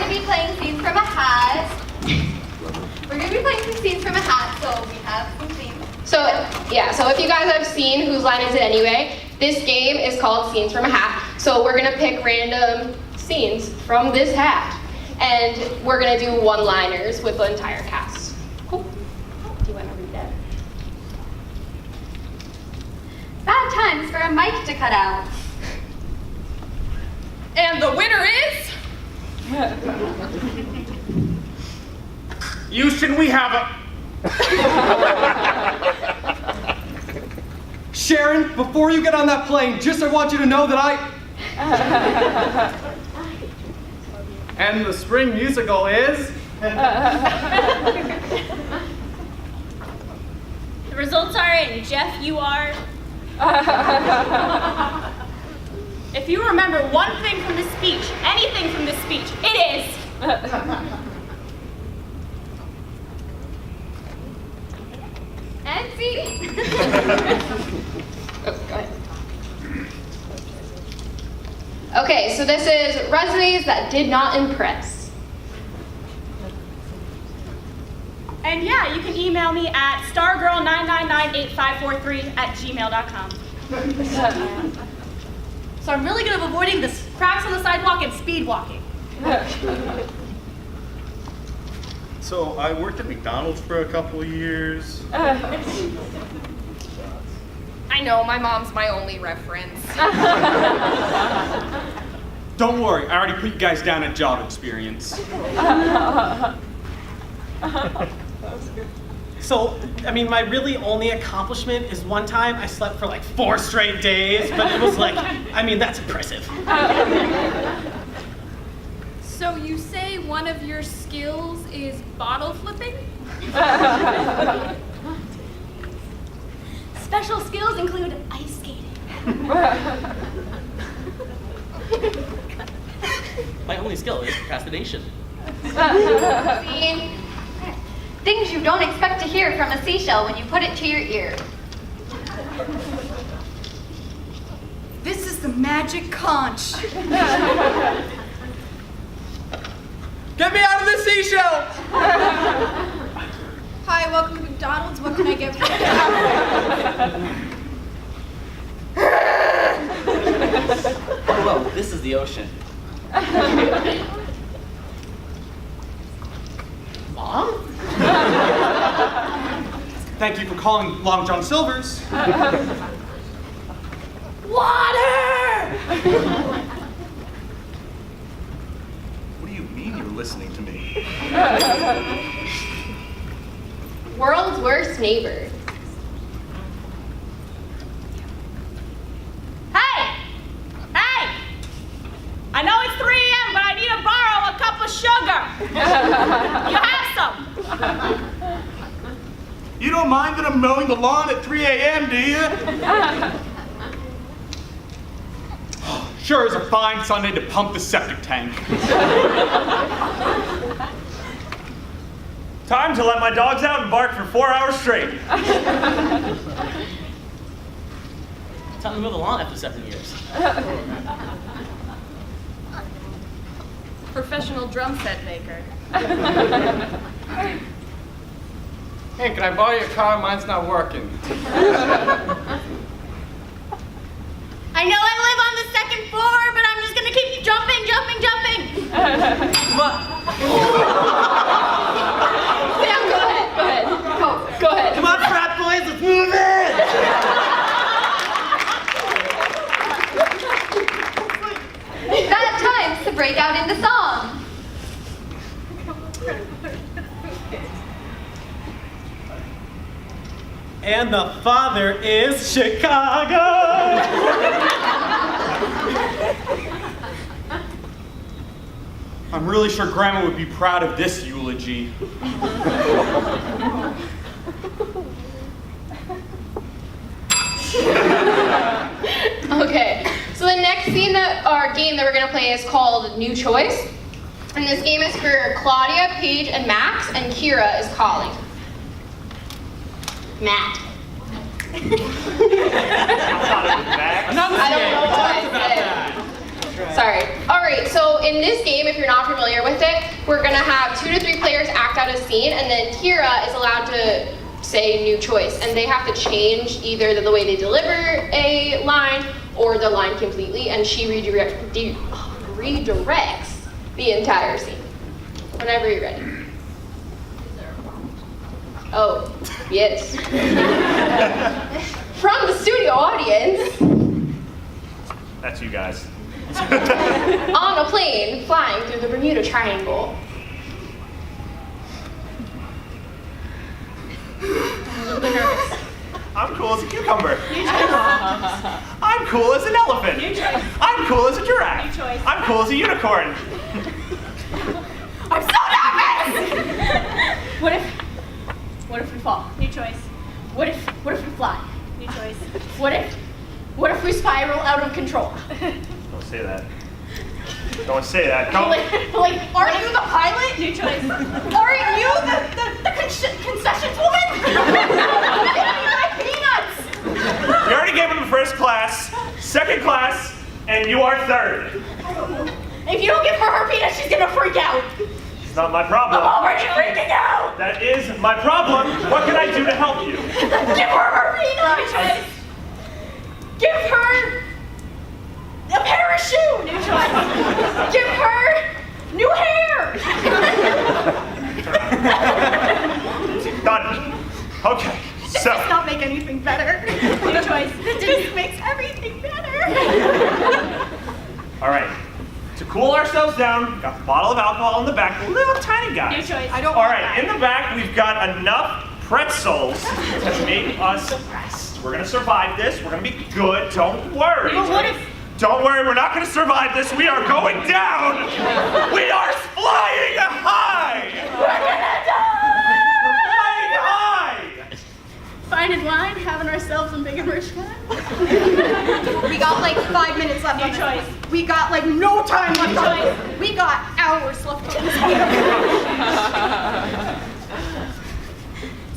going to be playing scenes from a hat. We're going to be playing some scenes from a hat, so we have some scenes. So, yeah, so if you guys have seen Whose Line Is It Anyway, this game is called Scenes from a Hat. So we're going to pick random scenes from this hat. And we're going to do one-liners with the entire cast. Cool. Do you want to read that? Bad times for a mic to cut out. And the winner is... Houston, we have a... Sharon, before you get on that plane, I want you to know that And the spring musical is... The results are in. Jeff, you are... If you remember one thing from this speech, anything from this speech, it is... And see? Oh, go ahead. Okay, so this is resumes that did not impress. And yeah, you can email me at stargirl9998543@gmail.com. So I'm really good at avoiding the cracks on the sidewalk and speed walking. So I worked at McDonald's for a couple of years. I know, my mom's my only reference. Don't worry, I already put you guys down at job experience. So, I mean, my really only accomplishment is one time I slept for like 4 straight days, but it was like, I mean, that's impressive. So you say one of your skills is bottle flipping? Special skills include ice skating. My only skill is procrastination. Scene. Things you don't expect to hear from a seashell when you put it to your ear. This is the magic conch. Get me out of the seashell! Hi, welcome to McDonald's. What can I get for Hello, this is the ocean. Mom? Thank you for calling Long John Silver's. Water! What do you mean you're listening to me? World's worst neighbor. Hey! Hey! I know it's 3 a.m., but I need to borrow a cup of sugar. You have some? You don't mind that I'm mowing the lawn at 3 a.m., do you? Sure is a fine Sunday to pump the septic tank. Time to let my dogs out and bark for 4 hours straight. Time to mow the lawn after 7 years. Professional drum set maker. Hey, can I borrow your car? Mine's not working. I know I live on the 2nd floor, but I'm just gonna keep you jumping. Come on. Sam, go ahead. Go ahead. Come on, frat boys, let's move it! Bad times to break out into song. And the father is Chicago! I'm really sure Grandma would be proud of this eulogy. Okay, so the next scene game that we're gonna play is called New Choice. And this game is for Claudia, Paige, and Max, and Kira is calling. Matt. I don't know what I said. Sorry. All right, so in this game, if you're not familiar with it, we're gonna have 2 to 3 players act out a scene, and then Kira is allowed to say new choice, and they have to change either the way they deliver a line or the line completely, and she redirects the entire scene. Whenever you're ready. Oh, yes. From the studio audience. That's you guys. On a plane flying through the Bermuda Triangle. I'm cool as a cucumber. I'm cool as an elephant. I'm cool as a giraffe. I'm cool as a unicorn. I'm so nervous! What if we fall? New choice. What if we fly? New choice. What if we spiral out of control? Don't say that. Don't say that. Don't. Like, aren't you the pilot? New choice. Aren't you the concessions woman? My peanuts! You already gave him first class, second class, and you are third. If you don't give her peanuts, she's gonna freak out. It's not my problem. I'm already freaking out! That is my problem. What can I do to help you? Give her peanuts! Give her a pair of shoes! New choice. Give her new hair! Done. Okay, This so. does not make anything better. New choice. This makes everything better. All right. To cool ourselves down, we've got the bottle of alcohol in the back, the little tiny guys. New choice. All right, in the back, we've got enough pretzels to make us rest. We're gonna survive this. We're gonna be good. Don't worry. But what if... Don't worry, we're not gonna survive this. We are going down. We are flying high. We're gonna Flying high. Finding wine, having ourselves some big and rich time. We got like 5 minutes left on New this. choice. We got like no time left on choice. this. We got hours left on this.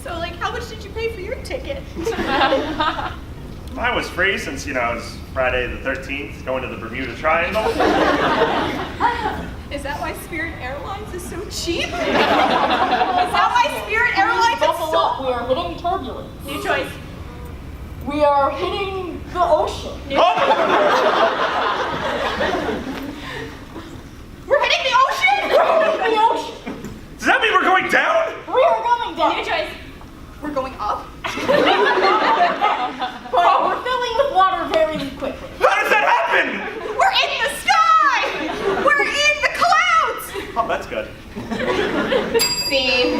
So, like, how much did you pay for your ticket? Mine was free since, you know, it's Friday the 13th, going to the Bermuda Triangle. Is that why Spirit Airlines is so cheap? Is that why Spirit Airlines is so... We are hitting turbulence. New choice. We are hitting the ocean. We're hitting the ocean? The ocean. Does that mean we're going down? We are going down. New choice. We're going up? But we're filling with water very quickly. How does that happen? We're in the sky! We're in the clouds! Oh, that's good. Scene.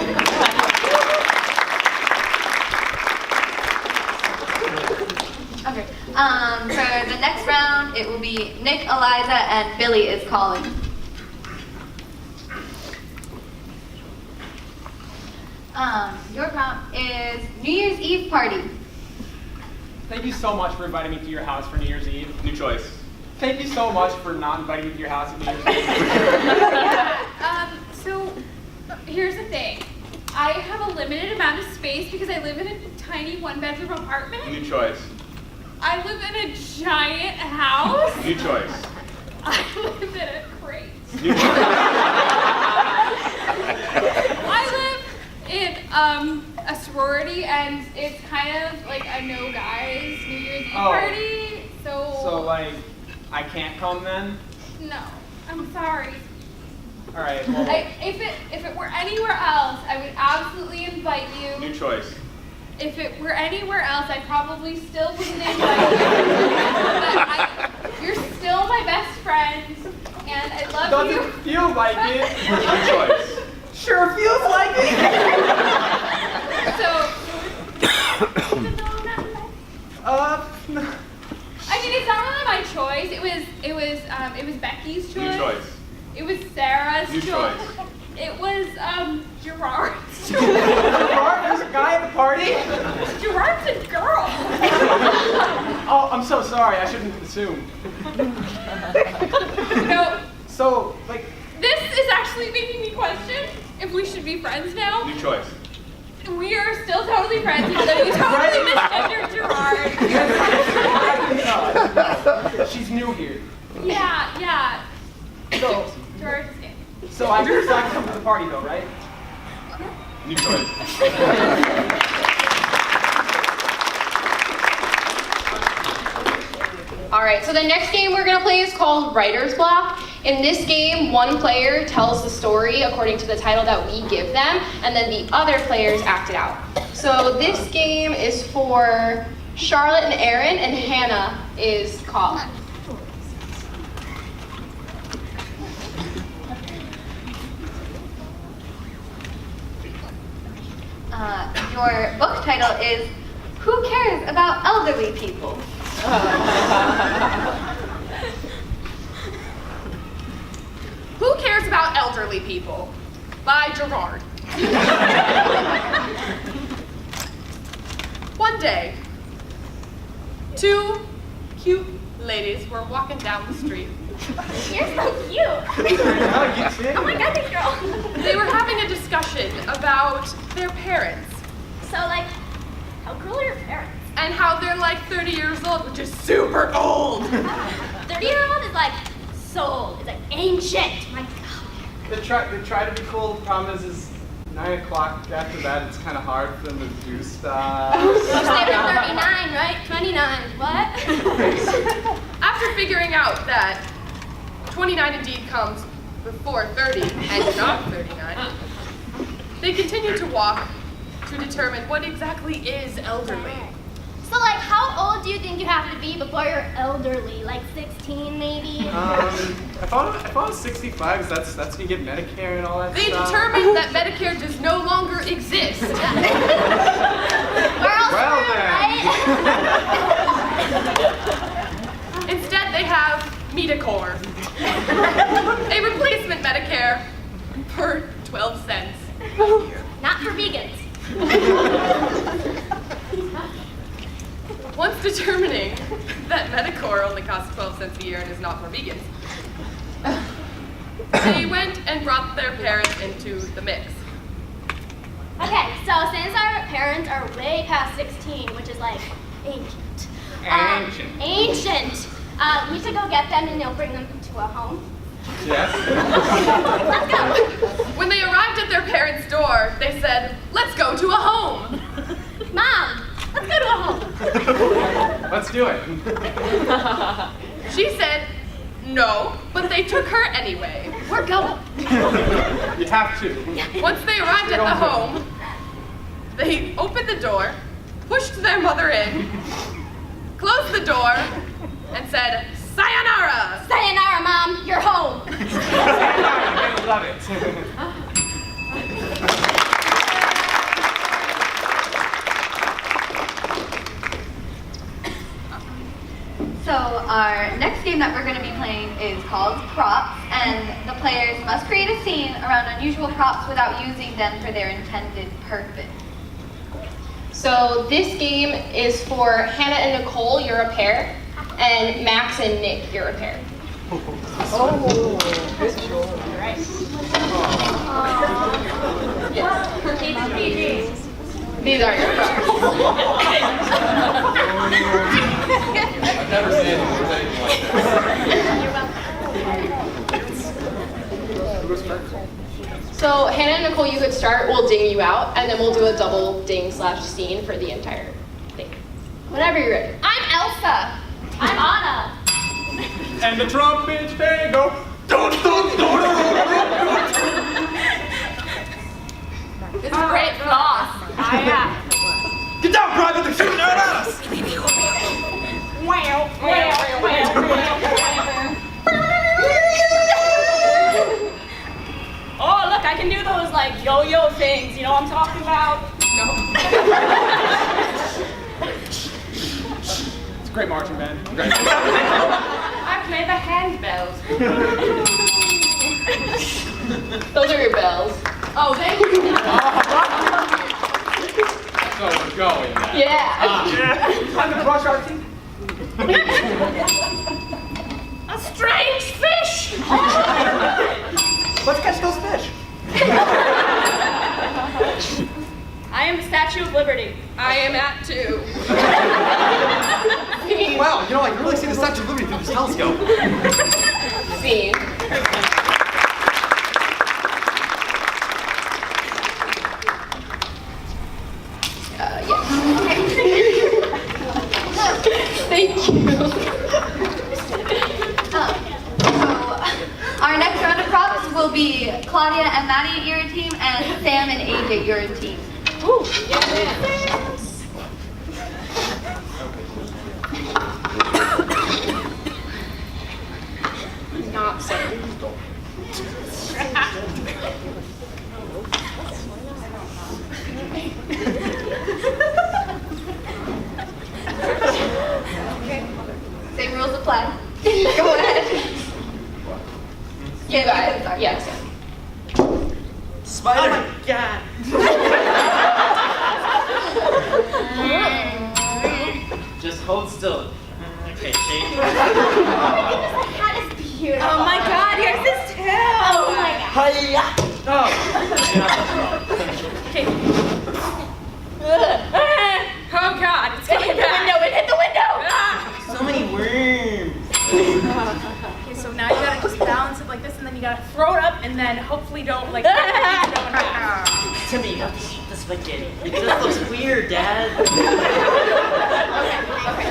Okay, for the next round, it will be Nick, Eliza, and Billy is calling. Your prompt is New Year's Eve party. Thank you so much for inviting me to your house for New Year's Eve. New choice. Thank you so much for not inviting me to your house at New Year's Eve. So here's the thing. I have a limited amount of space because I live in a tiny 1-bedroom apartment. New choice. I live in a giant house. New choice. I live in a crate. New choice. I live in a sorority, and it's kind of like a no guys New Year's Eve party. So like, I can't come then? No, I'm sorry. All right. Well, If it were anywhere else, I would absolutely invite you. New choice. If it were anywhere else, I probably still wouldn't invite you. But you're still my best friend, and I love you. doesn't feel like it. New choice. Sure feels like it. So, I mean, it's not really my choice. It was Becky's choice. New choice. It was Sarah's New choice. choice. It was Gerard's choice. Gerard, there's a guy at the party. Gerard's a girl. Oh, I'm so sorry. I shouldn't assume. No, So, like, this is actually making me question if we should be friends now. New choice. We are still totally friends, even though you totally misgendered Gerard. no, she's new here. Yeah. So, George is gay. so I just not come to the party though, right? You could. All right, so the next game we're gonna play is called Writer's Block. In this game, one player tells the story according to the title that we give them, and then the other players act it out. So this game is for Charlotte and Aaron, and Hannah is Colin. Your book title is Who Cares About Elderly People? Who Cares About Elderly People? By Gerard. One day, two cute ladies were walking down the street. You're so cute. Oh my god, this girl. They were having a discussion about their parents So, like, how cool are your parents? and how they're like 30 years old, which is super old. 30-year-old is like so old. It's like ancient. My god. They try to be cool. The problem is 9 o'clock after that, it's kind of hard for them to do stuff. You said you're 39, right? 29. What? After figuring out that 29 indeed comes before 30 and not 39, they continue to walk to determine what exactly is elderly. So, like, how old do you think you have to be before you're elderly? Like 16, maybe? I thought it was 65 because that's when you get Medicare and all that They stuff. determined that Medicare does no longer exist. We're all Well, screwed, right? Instead, they have Medicare, a replacement Medicare for 12 cents. Not for vegans. Once determining that Medicare only costs 12 cents a year and is not for vegans, they went and brought their parents into the mix. Okay, so since our parents are way past 16, which is like ancient. Ancient. We should go get them and they'll bring them to a home. Yes. Let's go. When they arrived at their parents' door, they said, "Let's go to a home." Mom, let's go to a home. Let's do it. She said, "No," but they took her anyway. We're going. You have to. Once they arrived at the home, they opened the door, pushed their mother in, closed the door, and said, "Sayonara!" Sayonara, Mom, you're home. I love it. So our next game that we're going to be playing is called Props, and the players must create a scene around unusual props without using them for their intended purpose. So this game is for Hannah and Nicole, you're a pair, and Max and Nick, you're a pair. These are your props. I've never seen anything like So Hannah and Nicole, you could start, we'll ding you out, and then we'll do a double ding/scene for the entire thing. Whenever you're ready. I'm Elsa. I'm Anna. And the trumpets, they go. Dun, dun, dun, dun, dun. It's great floss. Get down, private! They're shooting at us! Oh, look, I can do those like yo-yo things. You know what I'm talking about? It's a great marching band. Great. I play the handbells. Those are your bells. Oh, thank you. So we're going now. Yeah. Time to brush our teeth. A strange fish. Let's catch those fish. I am the Statue of Liberty. I am at 2. mean, Wow, you know, I can really see the Statue of Liberty through this telescope. scene. Yes. Thank you. So, our next round of props will be Claudia and Maddie, you're a team, and Sam and AJ, you're a team. Ooh, yeah. Not so. Same rules apply. Go ahead. You guys, yes. Oh Spider. my god. Just hold still. Okay, shake. Oh my goodness, the hat is beautiful. Oh my god, yours is too. Oh my god. Hiya. Oh. Okay. Oh god, it's It hit the window, it hit the window. So many worms. Okay, so now you gotta just balance it like this, and then you gotta throw it up, and then hopefully don't like. Timmy, you have to eat the spaghetti. It just looks weird, Dad. Okay,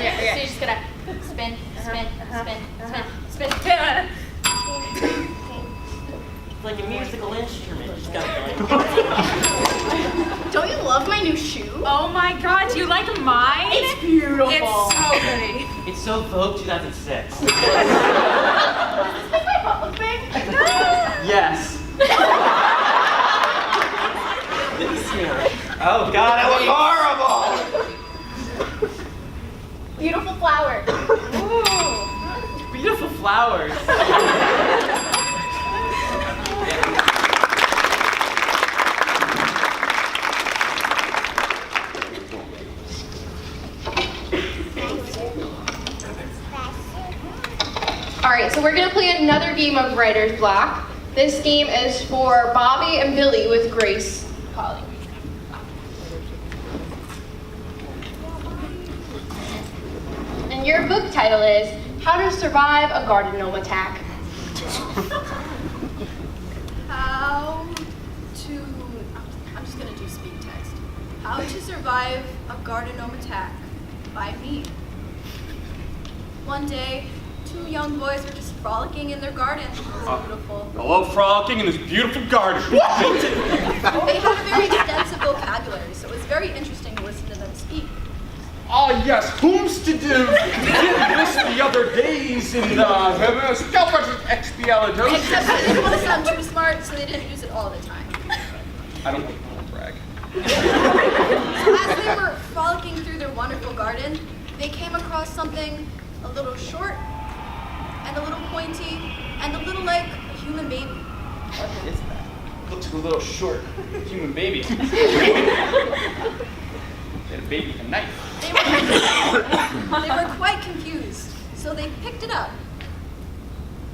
yeah. So you're just gonna spin, spin, spin, spin, spin. It's like a musical instrument. You just gotta Don't you love my new shoe? Oh my god, do you like mine? It's beautiful. It's so pretty. It's so Vogue 2006. Does this make my butt look big? Yes. Oh God, I look horrible. Beautiful flower. Ooh, beautiful flowers. Alright, so we're going to play another game of Writer's Block. This game is for Bobby and Billy with Grace calling. And your book title is How to Survive a Garden Gnome Attack. How to, I'm just gonna do speed text. How to Survive a Garden Gnome Attack by me. One day, two young boys were just frolicking in their garden. It was beautiful. Hello, frolicking in this beautiful garden. They had a very extensive vocabulary, so it was very interesting to listen to them speak. Ah, yes, whom's to do? We did this the other days in the Expialidocious. Except they didn't want to sound too smart, so they didn't use it all the time. I don't want to brag. So as they were frolicking through their wonderful garden, they came across something a little short, and a little pointy, and a little like a human baby. What is that? Looks a little short. Human baby. And a baby with a knife. They were quite confused, so they picked it up.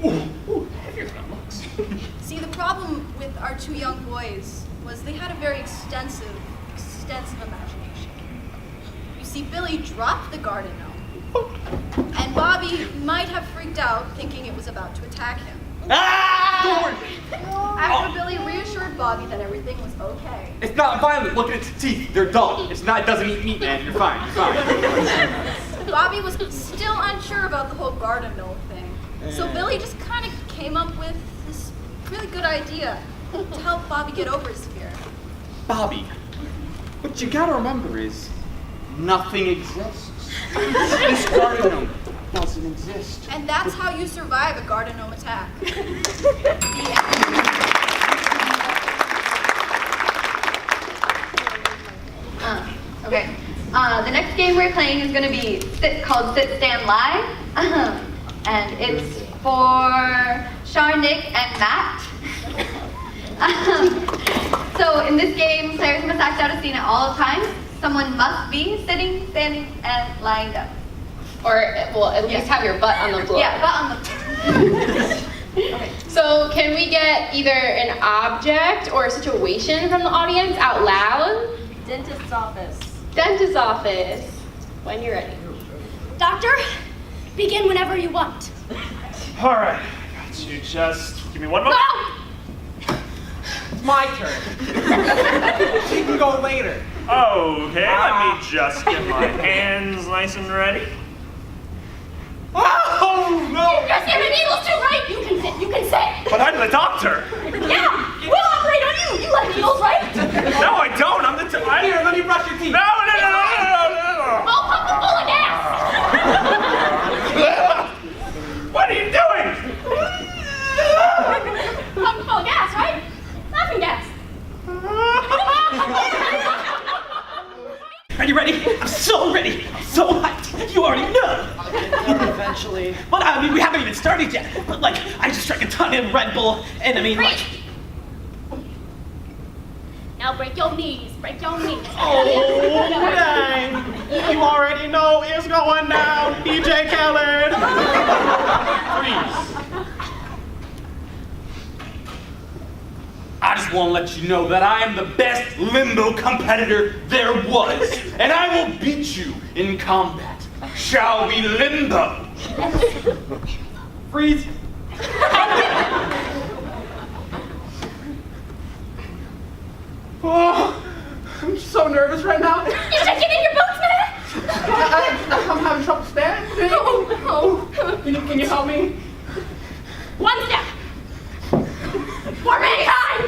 Ooh, heavier than it looks. See, the problem with our two young boys was they had a very extensive imagination. You see, Billy dropped the garden gnome, and Bobby might have freaked out thinking it was about to attack him. Ah! After Billy reassured Bobby that everything was okay. It's not violent. Look at its teeth. They're dull. It's not. It doesn't eat meat, man. You're fine. You're fine. Bobby was still unsure about the whole garden gnome thing. So Billy just kind of came up with this really good idea to help Bobby get over his fear. Bobby, what you gotta remember is nothing exists. This garden gnome doesn't exist. And that's how you survive a garden gnome attack. The end. Okay. The next game we're playing is going to be called Sit, Stand, Lie. And it's for Shar, Nick, and Matt. So in this game, players must act out a scene at all times. Someone must be sitting, standing, and lying down. Or, well, at least have your butt on the floor. Yeah, butt on the floor. Okay. So can we get either an object or a situation from the audience out loud? Dentist's office. Dentist's office. When you're ready. Doctor, begin whenever you want. All right, I got you. Just give me one moment. No! My turn. She can go later. Okay, let me just get my hands nice and ready. Oh, no! You're scaring needles too, right? You can sit. But I'm the doctor. Yeah, we'll operate on you. You like needles, right? No, I don't. I'm the Here, let me brush your teeth. No. I'll pump them full of gas. What are you doing? Pump full of gas, right? Laughing gas. Are you ready? I'm so ready. I'm so hyped. You already know. Eventually. But I mean, we haven't even started yet. But like, I just drank a ton of Red Bull, and I mean, like. Now break your knees. Break your knees. Oh, dang. You already know it's going down, DJ Khaled. Freeze. I just want to let you know that I am the best limbo competitor there was, and I will beat you in combat. Shall we limbo? Freeze. Oh, I'm so nervous right now. You should get in your boots, man. I'm having trouble standing. Can you help me? One step. For mankind.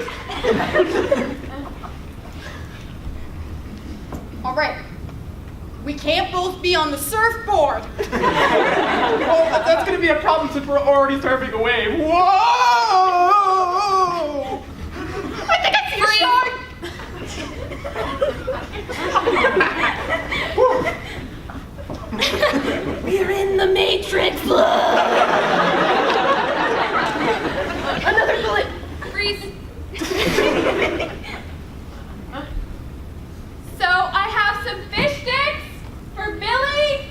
All right. We can't both be on the surfboard. Oh, that's going to be a problem since we're already surfing a wave. Whoa! I think I see a shark. We're in the Matrix. Another bullet. Freeze. So I have some fish sticks for Billy.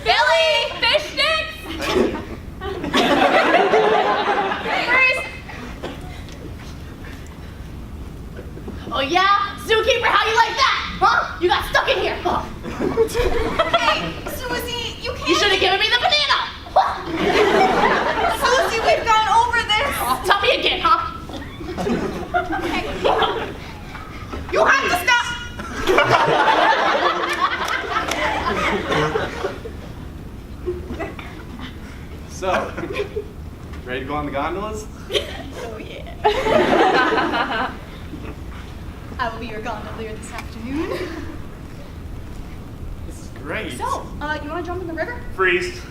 Billy, fish sticks. Freeze. Oh yeah? Zookeeper, how you like that? Huh? You got stuck in here. Huh? Hey, Susie, you can't. You should have given me the banana. Huh? Susie, we've gone over this. Tell me again, huh? You have to stop. So, ready to go on the gondolas? Oh yeah. I will be your gondolier this afternoon. This is great. So, you want to jump in the river? Freeze.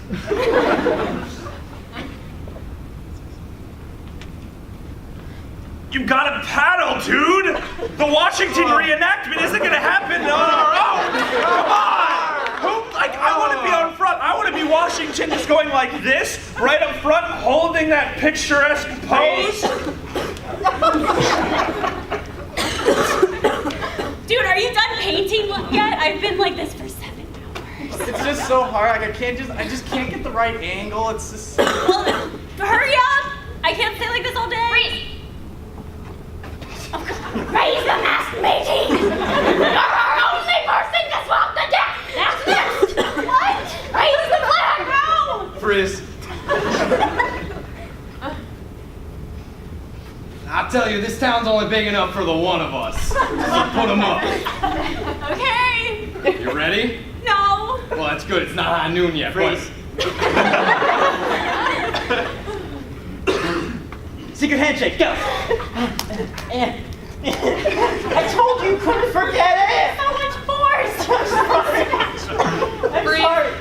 You gotta paddle, dude! The Washington reenactment isn't gonna happen on our own! Come on! I wanna be on front. I wanna be Washington just going like this, right up front, holding that picturesque pose. Dude, are you done painting yet? I've been like this for 7 hours. It's just so hard. Like I just can't get the right angle. It's just. Well, hurry up! I can't stay like this all day. Freeze! Oh, God. Raise the masked matey! You're our only person to swap the deck! That's next! What? Raise the flag! No! Frizz. I'll tell you, this town's only big enough for the one of us. So put them up. Okay. You ready? No. Well, that's good. It's not high noon yet. Freeze. Secret handshake, go. I told you couldn't forget it. So much force! I'm sorry.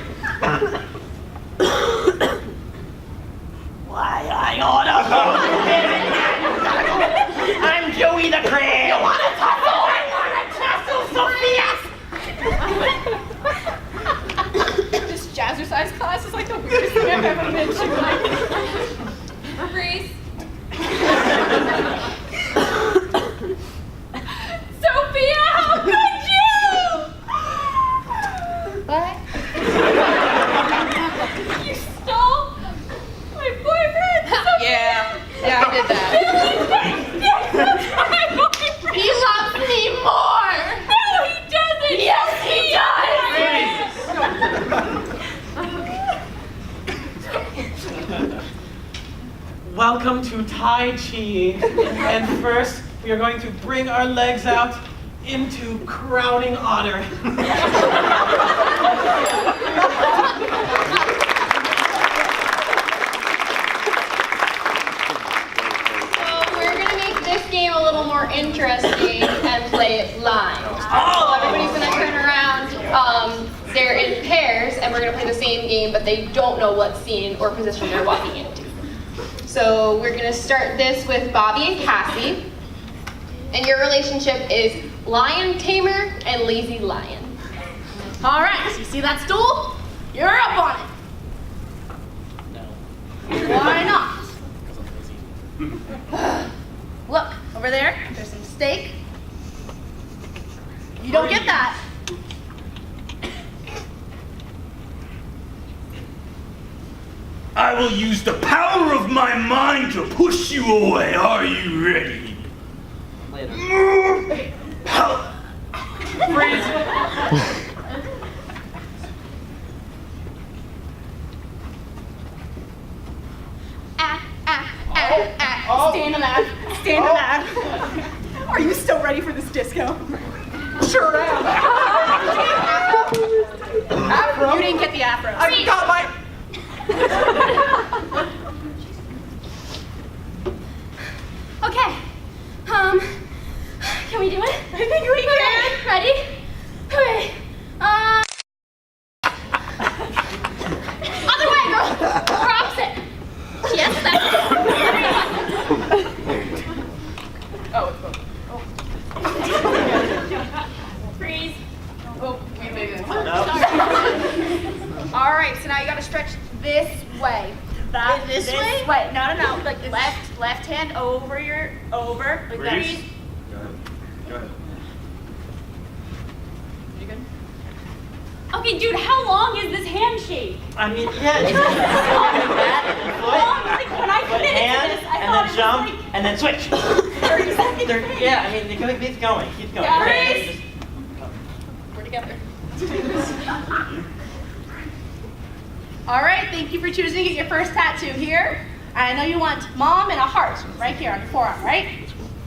Why, I oughta I'm Joey the Crab. You want to tussle? I want to tussle, Sophia. This jazzercise class is like the weirdest thing I've ever been to. Freeze. Sophia, how could you? What? You stole my boyfriend. Yeah, I did that. He loves me more. No, he doesn't. Yes, he does! Tai Chi. And first, we are going to bring our legs out into crowning honor. This game a little more interesting and play it live. So everybody's gonna turn around. They're in pairs, and we're gonna play the same game, but they don't know what scene or position they're walking into. So we're gonna start this with Bobby and Cassie, and your relationship is lion tamer and lazy lion. All right, so you see that stool? You're up on it. No. Why not? Look, over there, there's some steak. You don't get that. I will use the power of my mind to push you away. Are you ready? Later. Freeze! Stand on that. Stand on that. Are you still ready for this disco? Sure am. Afro? You didn't get the afro. I got my... Okay. Can we do it? I think we can. Ready? Okay. Other way, girl. Or opposite. Yes, that's it. Oh, it's both. Freeze. Oh, we made it. All right, so now you gotta stretch this way. This way? Wait, no. Like left hand over like that. Freeze. Go ahead. You good? Okay, dude, how long is this handshake? I mean, yeah, it's like that, and foot, Like when I foot, committed hand, to this, I and thought then it jump, was like and then switch. 30 seconds. Yeah, I mean, keep going. Yeah, Right, freeze. We're together. All right, thank you for choosing to get your first tattoo here. I know you want mom and a heart right here on your forearm, right?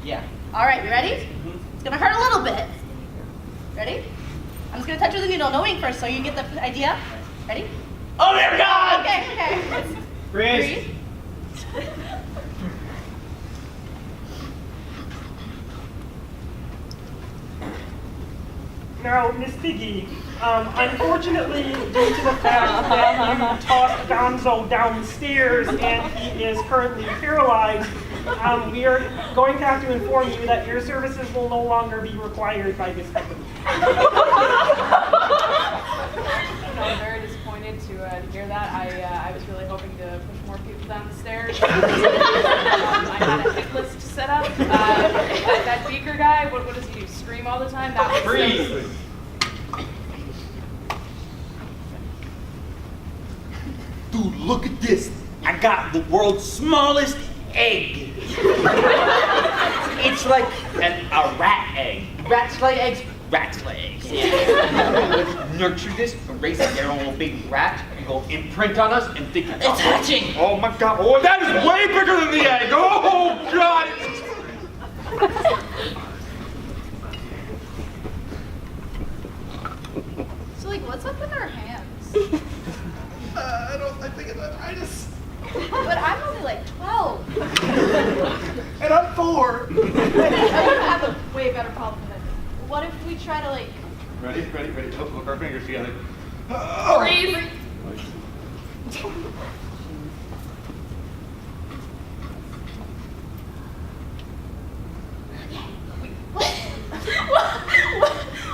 Yeah. All right, you ready? It's gonna hurt a little bit. Ready? I'm just gonna touch with the needle, no ink first, so you get the idea. Ready? Oh my God! Okay. Freeze. Now, Miss Piggy, unfortunately, due to the fact that you tossed Gonzo downstairs and he is currently paralyzed, we are going to have to inform you that your services will no longer be required by this company. I'm very disappointed to hear that. I was really hoping to push more people down the stairs. I had a hit list set up. That beaker guy, what does he do? Scream all the time? That was Freeze. Dude, look at this. I got the world's smallest egg. It's like a rat egg. Rats lay eggs. Rats lay eggs. Let's nurture this, erase their own little big rat, and go imprint on us and think It's hatching. Oh my God. Oh, that is way bigger than the egg. Oh God. So, like, what's up with our hands? I think I just. But I'm only like 12. And I'm 4. I have a way better problem than this. What if we try to, like... Ready? Oh, look our fingers together. Freeze.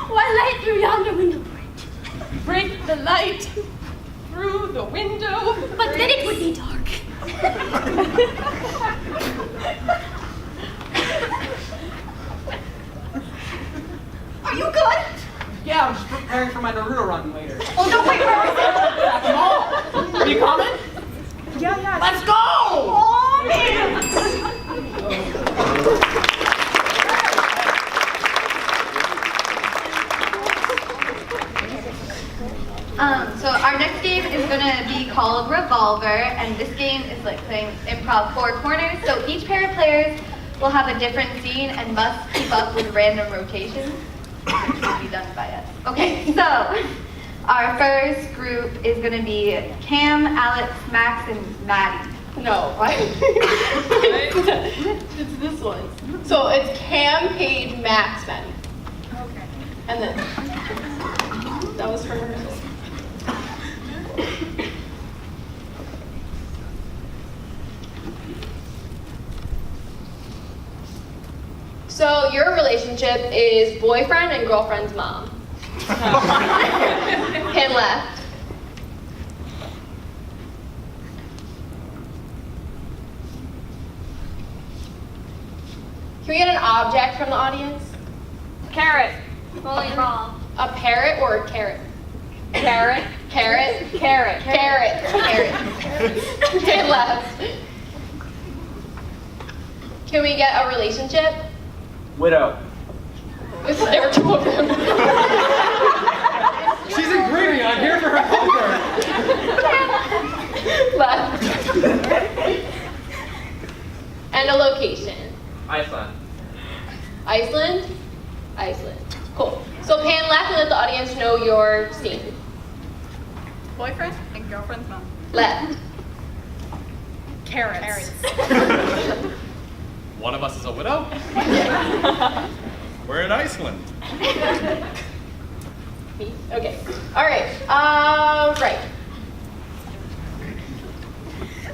Why light through yonder window? Break the light through the window. But then it would be dark. Are you good? Yeah, I'm just preparing for my Naruto run later. Oh no, wait, where is it? That's all. Are you coming? Yeah. Let's go! Oh man! So our next game is going gonna be called Revolver, and this game is like playing improv 4 corners. So each pair of players will have a different scene and must keep up with random rotations, which will be done by us. Okay, so our first group is gonna be Cam, Alex, Max, and Maddie. No, what? It's this one. So it's Cam, Paige, Max, Maddie. Okay. And then that was for her. So your relationship is boyfriend and girlfriend's mom. Pin left. Can we get an object from the audience? Carrot. Fully wrong. A parrot or a carrot? Carrot. Carrot? Carrot. Carrot. Carrot. Pin left. Can we get a relationship? Widow. There were 2 of them. She's agreeing. I'm here for her poker. Left. And a location. Iceland. Iceland? Iceland. Cool. So pan left and let the audience know your scene. Boyfriend and girlfriend's mom. Left. Carrots. One of us is a widow? We're in Iceland. Me? Okay. All right. Right.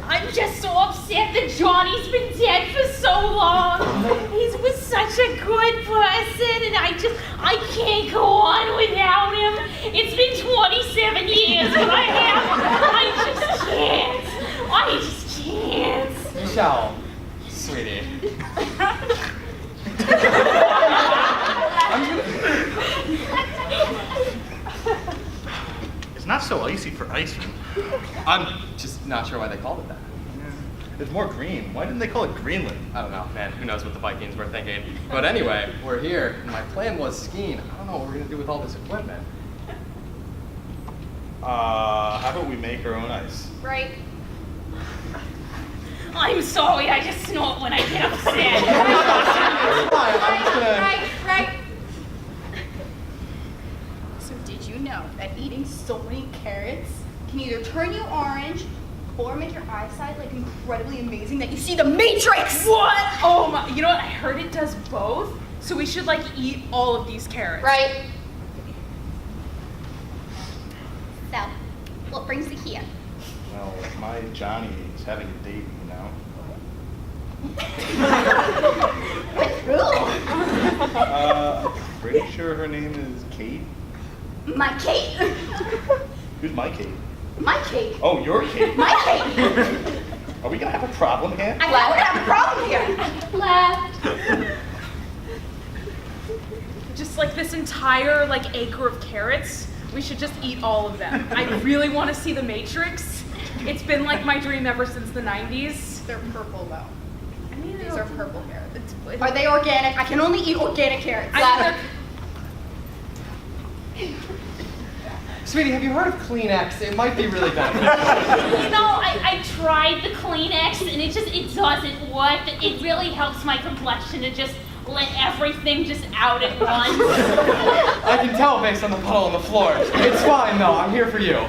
I'm just so upset that Johnny's been dead for so long. He was such a good person, and I can't go on without him. It's been 27 years, but I just can't. Michelle, sweetie. It's not so icy for Iceland. I'm just not sure why they called it that. It's more green. Why didn't they call it Greenland? I don't know, man. Who knows what the Vikings were thinking? But anyway, we're here, and my plan was skiing. I don't know what we're gonna do with all this equipment. How about we make our own ice? Right. I'm sorry, I just snort when I get upset. Right. So did you know that eating so many carrots can either turn you orange or make your eyesight like incredibly amazing that you see the Matrix? What? Oh my! You know what? I heard it does both. So we should like eat all of these carrots. Right. So, what brings you here? Well, my Johnny is having a date, you know. With who? Pretty sure her name is Kate. My Kate. Who's my Kate? My Kate. Oh, your Kate. My Kate. Are we gonna have a problem here? I know we're gonna have a problem here. Left. Just like this entire like acre of carrots, we should just eat all of them. I really want to see the Matrix. It's been like my dream ever since the 90s. They're purple though. These are purple carrots. Are they organic? I can only eat organic carrots. Sweetie, have you heard of Kleenex? It might be really beneficial. You know, I tried the Kleenex and it doesn't work. It really helps my complexion to just let everything just out at once. I can tell based on the puddle on the floor. It's fine though, I'm here for you.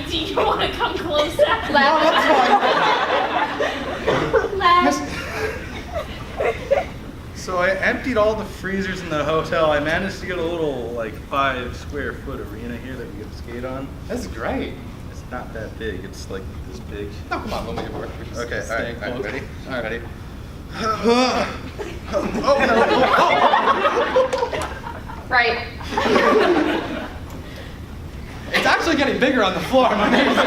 Do you want to come closer? No, that's fine. So I emptied all the freezers in the hotel. I managed to get a little, like, 5 square foot arena here that we get to skate on. This is great. It's not that big. It's like this big. No, come on, we'll make it work. Okay, all right, ready? All right, ready? Oh, no. Right. It's actually getting bigger on the floor. I'm amazed.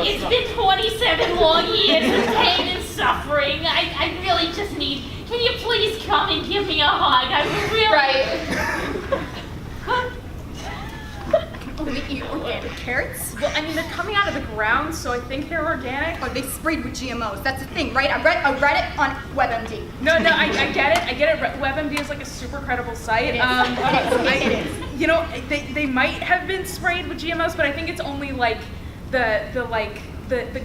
It's been 27 long years of pain and suffering. I really just need. Can you please come and give me a hug? I really. Right. Only eat organic carrots? Well, I mean, they're coming out of the ground, so I think they're organic. Or they sprayed with GMOs. That's the thing, right? I read it on WebMD. No, I get it. I get it. WebMD is like a super credible site. It is. You know, they might have been sprayed with GMOs, but I think it's only like the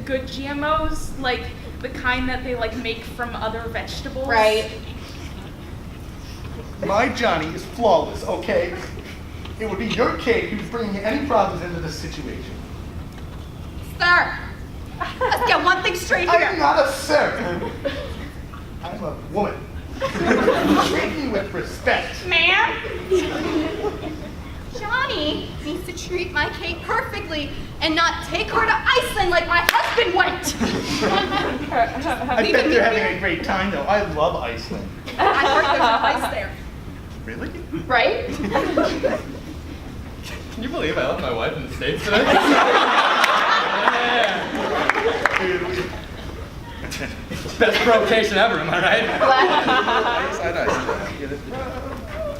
good GMOs, like the kind that they like make from other vegetables. Right. My Johnny is flawless, okay? It would be your kid who's bringing any problems into this situation. Sir, let's get one thing straight here. I'm not a sir. I'm a woman. Treat me with respect. Ma'am? Johnny needs to treat my Kate perfectly and not take her to Iceland like my husband went. I bet they're having a great time, though. I love Iceland. I heard there's no ice there. Really? Right? Can you believe I left my wife in the States today? Best provocation ever, am I right?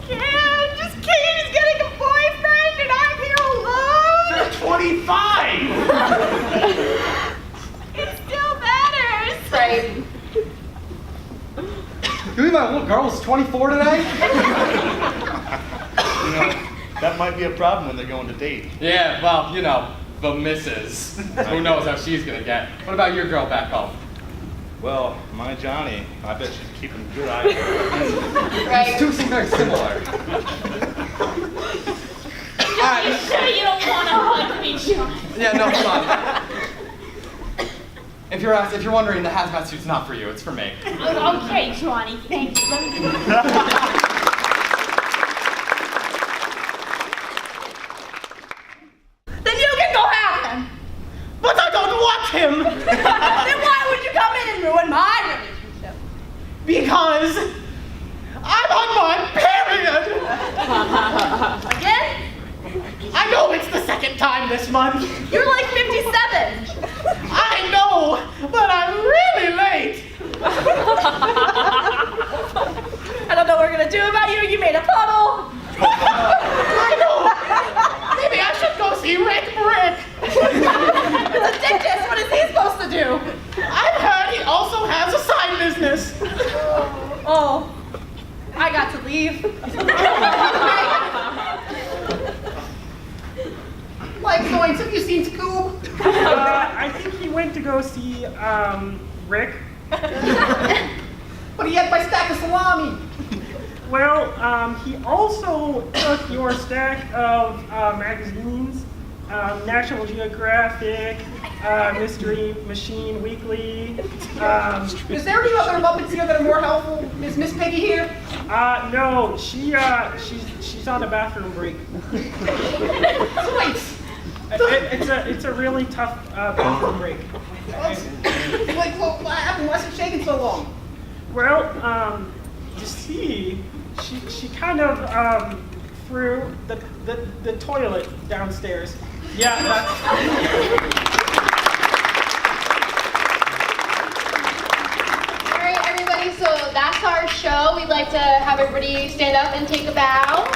Yeah, just Kate is getting a boyfriend and I'm here alone. They're 25! It still matters. Right. You mean my little girl was 24 today? You know, that might be a problem when they're going to date. Yeah, well, you know, the missus. Who knows how she's gonna get. What about your girl back home? Well, my Johnny, I bet she's keeping a good eye on her. Right. These two seem very similar. You sure you don't want to hug me, John? Yeah, no, hold on. If you're wondering, the hazmat suit's not for you, it's for me. Okay, Johnny, thank you. Let me get Then you can go have him. But I don't want him! Then why would you come in and ruin my relationship? Because I'm on my period! Again? I know it's the second time this month. You're like 57. I know, but I'm really late. I don't know what we're gonna do about you. You made a puddle. I know. Maybe I should go see Rick Brick. It's a dentist. What is he supposed to do? I've heard he also has a side business. Oh, I got to leave. Like going, have you seen Scoob? I think he went to go see Rick. But he had my stack of salami. Well, he also took your stack of magazines, National Geographic, Mystery Machine Weekly. Is there any other Muppets here that are more helpful? Is Miss Piggy here? No, she's on a bathroom break. Wait. It's a really tough bathroom break. Like, what happened? Why's it shaking so long? Well, you see, she kind of threw the toilet downstairs. Yeah, All right, everybody, so that's our show. We'd like to have everybody stand up and take a bow.